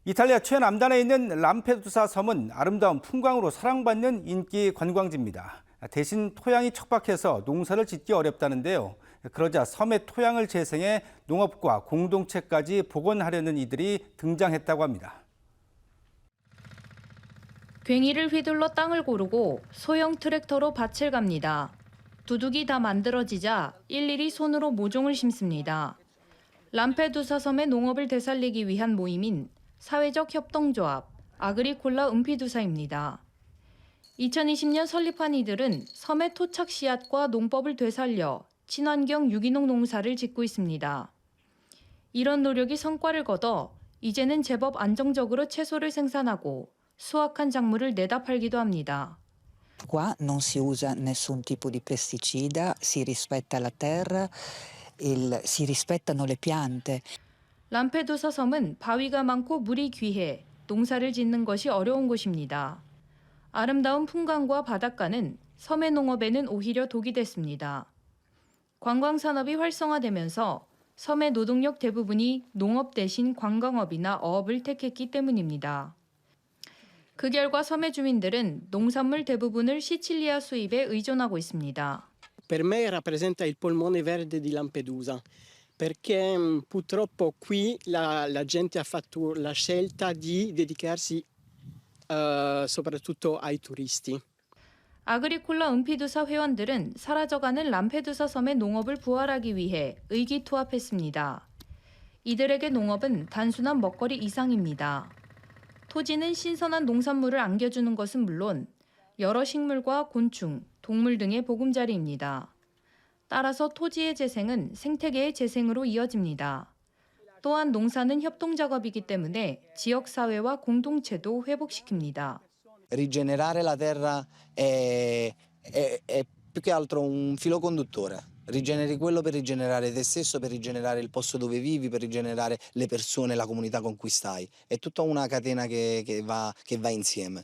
이탈리아 최남단에 있는 람페두사 섬은 아름다운 풍광으로 사랑받는 인기 관광지입니다. 대신 토양이 척박해서 농사를 짓기 어렵다는데요. 그러자 섬의 토양을 재생해 농업과 공동체까지 복원하려는 이들이 등장했다고 합니다. 괭이를 휘둘러 땅을 고르고 소형 트랙터로 밭을 갑니다. 두둑이 다 만들어지자 일일이 손으로 모종을 심습니다. 람페두사 섬의 농업을 되살리기 위한 모임인 사회적 협동조합 아그리콜라 은피두사입니다. 2020년 설립한 이들은 섬의 토착 씨앗과 농법을 되살려 친환경 유기농 농사를 짓고 있습니다. 이런 노력이 성과를 거둬 이제는 제법 안정적으로 채소를 생산하고 수확한 작물을 내다 팔기도 합니다. Qua non si usa nessun tipo di pesticida, si rispetta la terra, si rispettano le piante. 람페두사 섬은 바위가 많고 물이 귀해 농사를 짓는 것이 어려운 곳입니다. 아름다운 풍광과 바닷가는 섬의 농업에는 오히려 독이 됐습니다. 관광산업이 활성화되면서 섬의 노동력 대부분이 농업 대신 관광업이나 어업을 택했기 때문입니다. 그 결과 섬의 주민들은 농산물 대부분을 시칠리아 수입에 의존하고 있습니다. Per me rappresenta il polmone verde di Lampedusa, perché purtroppo qui la gente ha fatto la scelta di dedicarsi soprattutto ai turisti. 아그리콜라 은피두사 회원들은 사라져가는 람페두사 섬의 농업을 부활하기 위해 의기투합했습니다. 이들에게 농업은 단순한 먹거리 이상입니다. 토지는 신선한 농산물을 안겨주는 것은 물론 여러 식물과 곤충, 동물 등의 보금자리입니다. 따라서 토지의 재생은 생태계의 재생으로 이어집니다. 또한 농사는 협동작업이기 때문에 지역사회와 공동체도 회복시킵니다. Rigenerare la terra è più che altro un filo conduttore. Rigeneri quello per rigenerare te stesso, per rigenerare il posto dove vivi, per rigenerare le persone, la comunità con cui stai. È tutta una catena che va insieme.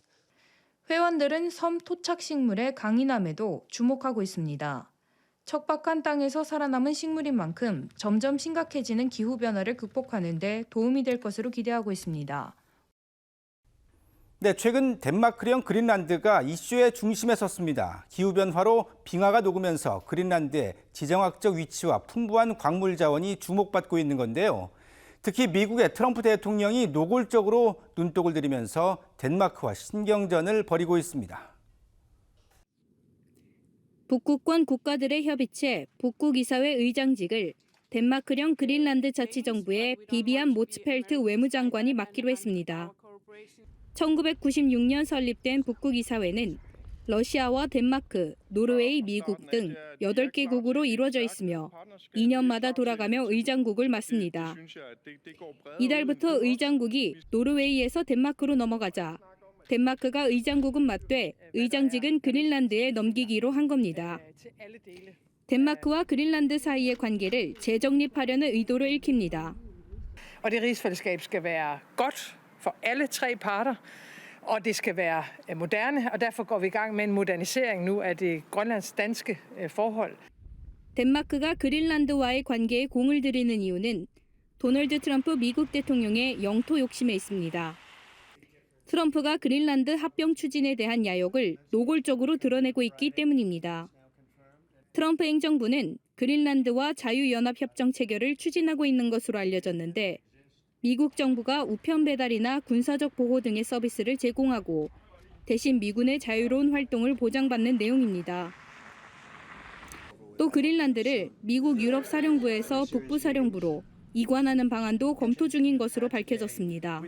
회원들은 섬 토착 식물의 강인함에도 주목하고 있습니다. 척박한 땅에서 살아남은 식물인 만큼 점점 심각해지는 기후변화를 극복하는 데 도움이 될 것으로 기대하고 있습니다. 네, 최근 덴마크령 그린란드가 이슈의 중심에 섰습니다. 기후변화로 빙하가 녹으면서 그린란드의 지정학적 위치와 풍부한 광물 자원이 주목받고 있는 건데요. 특히 미국의 트럼프 대통령이 노골적으로 눈독을 들이면서 덴마크와 신경전을 벌이고 있습니다. 북극권 국가들의 협의체 북극이사회 의장직을 덴마크령 그린란드 자치정부의 비비안 모츠펠트 외무장관이 맡기로 했습니다. 1996년 설립된 북극이사회는 러시아와 덴마크, 노르웨이, 미국 등 8개국으로 이루어져 있으며 2년마다 돌아가며 의장국을 맡습니다. 이달부터 의장국이 노르웨이에서 덴마크로 넘어가자 덴마크가 의장국은 맡되 의장직은 그린란드에 넘기기로 한 겁니다. 덴마크와 그린란드 사이의 관계를 재정립하려는 의도로 읽힙니다. Og det rigsfællesskab skal være godt for alle tre parter, og det skal være moderne, og derfor går vi i gang med en modernisering nu af det grønlandsk-danske forhold. 덴마크가 그린란드와의 관계에 공을 들이는 이유는 도널드 트럼프 미국 대통령의 영토 욕심에 있습니다. 트럼프가 그린란드 합병 추진에 대한 야욕을 노골적으로 드러내고 있기 때문입니다. 트럼프 행정부는 그린란드와 자유연합협정 체결을 추진하고 있는 것으로 알려졌는데 미국 정부가 우편 배달이나 군사적 보호 등의 서비스를 제공하고 대신 미군의 자유로운 활동을 보장받는 내용입니다. 또 그린란드를 미국 유럽사령부에서 북부사령부로 이관하는 방안도 검토 중인 것으로 밝혀졌습니다.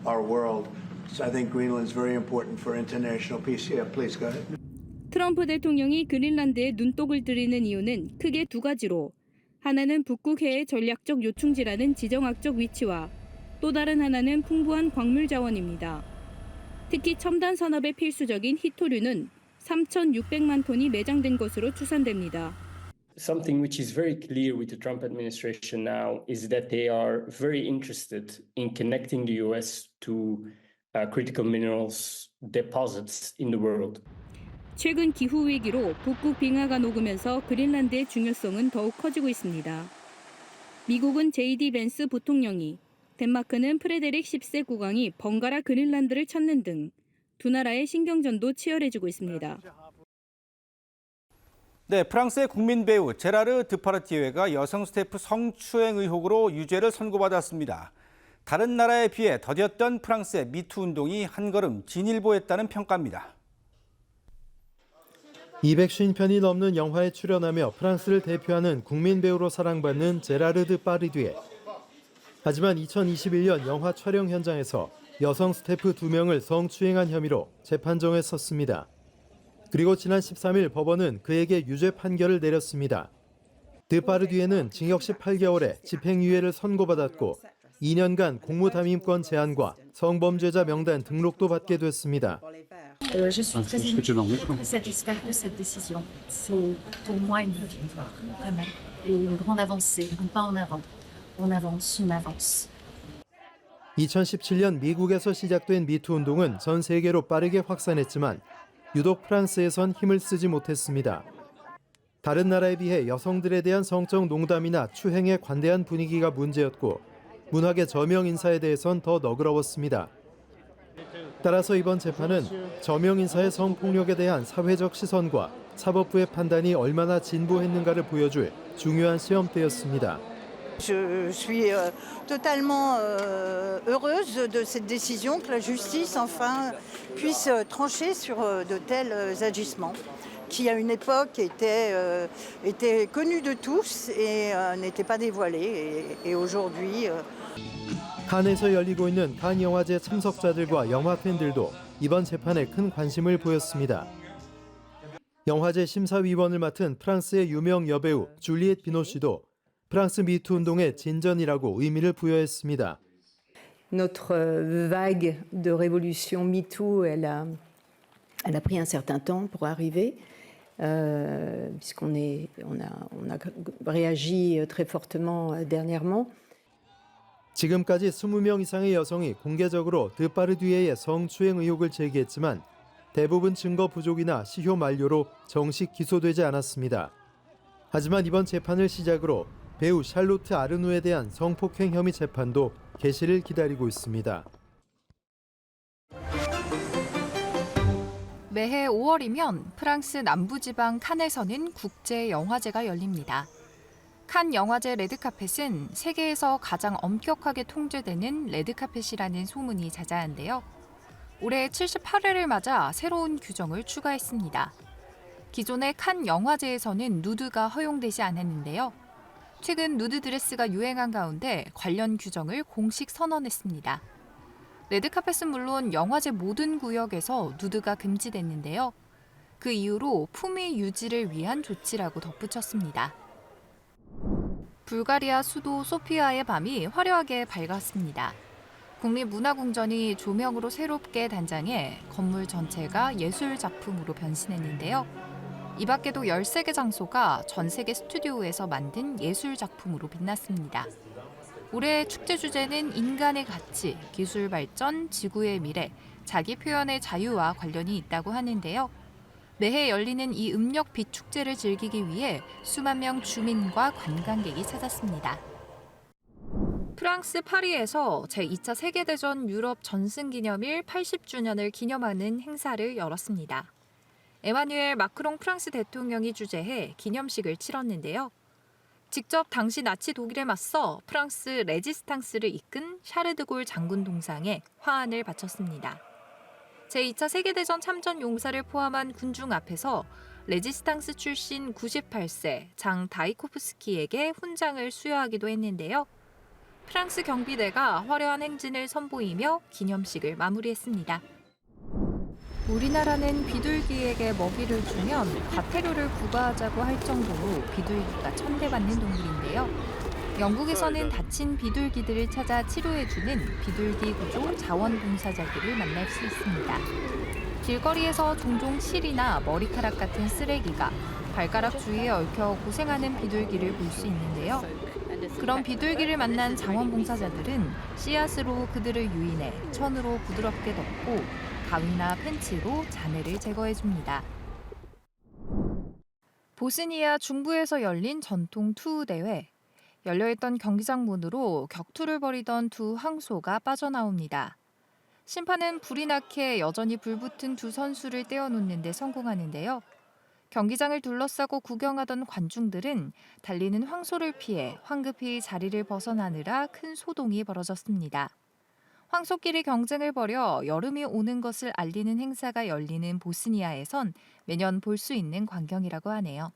Our world, so I think Greenland is very important for international peace. Yeah, please go ahead. 트럼프 대통령이 그린란드에 눈독을 들이는 이유는 크게 두 가지로 하나는 북극해의 전략적 요충지라는 지정학적 위치와 또 다른 하나는 풍부한 광물 자원입니다. 특히 첨단 산업에 필수적인 히토류는 3,600만 톤이 매장된 것으로 추산됩니다. Something which is very clear with the Trump administration now is that they are very interested in connecting the US to critical minerals deposits in the world. 최근 기후 위기로 북극 빙하가 녹으면서 그린란드의 중요성은 더욱 커지고 있습니다. 미국은 JD 벤스 부통령이 덴마크는 프레데릭 10세 국왕이 번갈아 그린란드를 찾는 등 두 나라의 신경전도 치열해지고 있습니다. 네, 프랑스의 국민 배우 제라르 드파르티에가 여성 스태프 성추행 의혹으로 유죄를 선고받았습니다. 다른 나라에 비해 더뎠던 프랑스의 미투 운동이 한 걸음 진일보했다는 평가입니다. 250편이 넘는 영화에 출연하며 프랑스를 대표하는 국민 배우로 사랑받는 제라르 드파르디에. 하지만 2021년 영화 촬영 현장에서 여성 스태프 2명을 성추행한 혐의로 재판정에 섰습니다. 그리고 지난 13일 법원은 그에게 유죄 판결을 내렸습니다. 드파르디에는 징역 18개월에 집행유예를 선고받았고 2년간 공무담임권 제한과 성범죄자 명단 등록도 받게 됐습니다. Je suis très satisfaite de cette décision. C'est pour moi une victoire, vraiment. Et une grande avancée, un pas en avant. On avance, on avance. 2017년 미국에서 시작된 미투 운동은 전 세계로 빠르게 확산했지만 유독 프랑스에선 힘을 쓰지 못했습니다. 다른 나라에 비해 여성들에 대한 성적 농담이나 추행에 관대한 분위기가 문제였고 문학의 저명 인사에 대해선 더 너그러웠습니다. 따라서 이번 재판은 저명 인사의 성폭력에 대한 사회적 시선과 사법부의 판단이 얼마나 진보했는가를 보여줄 중요한 시험대였습니다. Je suis totalement heureuse de cette décision, que la justice enfin puisse trancher sur de tels agissements qui à une époque étaient connus de tous et n'étaient pas dévoilés. Et aujourd'hui... 칸에서 열리고 있는 칸 영화제 참석자들과 영화 팬들도 이번 재판에 큰 관심을 보였습니다. 영화제 심사위원을 맡은 프랑스의 유명 여배우 줄리엣 비노씨도 프랑스 미투 운동의 진전이라고 의미를 부여했습니다. Notre vague de révolution MeToo, elle a pris un certain temps pour arriver, puisqu'on a réagi très fortement dernièrement. 지금까지 20명 이상의 여성이 공개적으로 드파르디에의 성추행 의혹을 제기했지만 대부분 증거 부족이나 시효 만료로 정식 기소되지 않았습니다. 하지만 이번 재판을 시작으로 배우 샬로트 아르누에 대한 성폭행 혐의 재판도 개시를 기다리고 있습니다. 매해 5월이면 프랑스 남부지방 칸에서는 국제영화제가 열립니다. 칸 영화제 레드카펫은 세계에서 가장 엄격하게 통제되는 레드카펫이라는 소문이 자자한데요. 올해 78회를 맞아 새로운 규정을 추가했습니다. 기존의 칸 영화제에서는 누드가 허용되지 않았는데요. 최근 누드 드레스가 유행한 가운데 관련 규정을 공식 선언했습니다. 레드카펫은 물론 영화제 모든 구역에서 누드가 금지됐는데요. 그 이후로 품위 유지를 위한 조치라고 덧붙였습니다. 불가리아 수도 소피아의 밤이 화려하게 밝았습니다. 국립문화궁전이 조명으로 새롭게 단장해 건물 전체가 예술 작품으로 변신했는데요. 이 밖에도 13개 장소가 전 세계 스튜디오에서 만든 예술 작품으로 빛났습니다. 올해 축제 주제는 인간의 가치, 기술 발전, 지구의 미래, 자기 표현의 자유와 관련이 있다고 하는데요. 매해 열리는 이 음력 빛 축제를 즐기기 위해 수만 명 주민과 관광객이 찾았습니다. 프랑스 파리에서 제2차 세계대전 유럽 전승기념일 80주년을 기념하는 행사를 열었습니다. 에마뉴엘 마크롱 프랑스 대통령이 주재해 기념식을 치렀는데요. 직접 당시 나치 독일에 맞서 프랑스 레지스탕스를 이끈 샤르드골 장군 동상에 화환을 바쳤습니다. 제2차 세계대전 참전 용사를 포함한 군중 앞에서 레지스탕스 출신 98세 장 다이코프스키에게 훈장을 수여하기도 했는데요. 프랑스 경비대가 화려한 행진을 선보이며 기념식을 마무리했습니다. 우리나라는 비둘기에게 먹이를 주면 과태료를 부과하자고 할 정도로 비둘기가 천대받는 동물인데요. 영국에서는 다친 비둘기들을 찾아 치료해주는 비둘기 구조 자원봉사자들을 만날 수 있습니다. 길거리에서 종종 실이나 머리카락 같은 쓰레기가 발가락 주위에 얽혀 고생하는 비둘기를 볼 수 있는데요. 그런 비둘기를 만난 자원봉사자들은 씨앗으로 그들을 유인해 천으로 부드럽게 덮고 가위나 펜치로 잔해를 제거해줍니다. 보스니아 중부에서 열린 전통 투우 대회. 열려있던 경기장 문으로 격투를 벌이던 두 황소가 빠져나옵니다. 심판은 불이 나게 여전히 불붙은 두 선수를 떼어놓는 데 성공하는데요. 경기장을 둘러싸고 구경하던 관중들은 달리는 황소를 피해 황급히 자리를 벗어나느라 큰 소동이 벌어졌습니다. 황소끼리 경쟁을 벌여 여름이 오는 것을 알리는 행사가 열리는 보스니아에선 매년 볼 수 있는 광경이라고 하네요.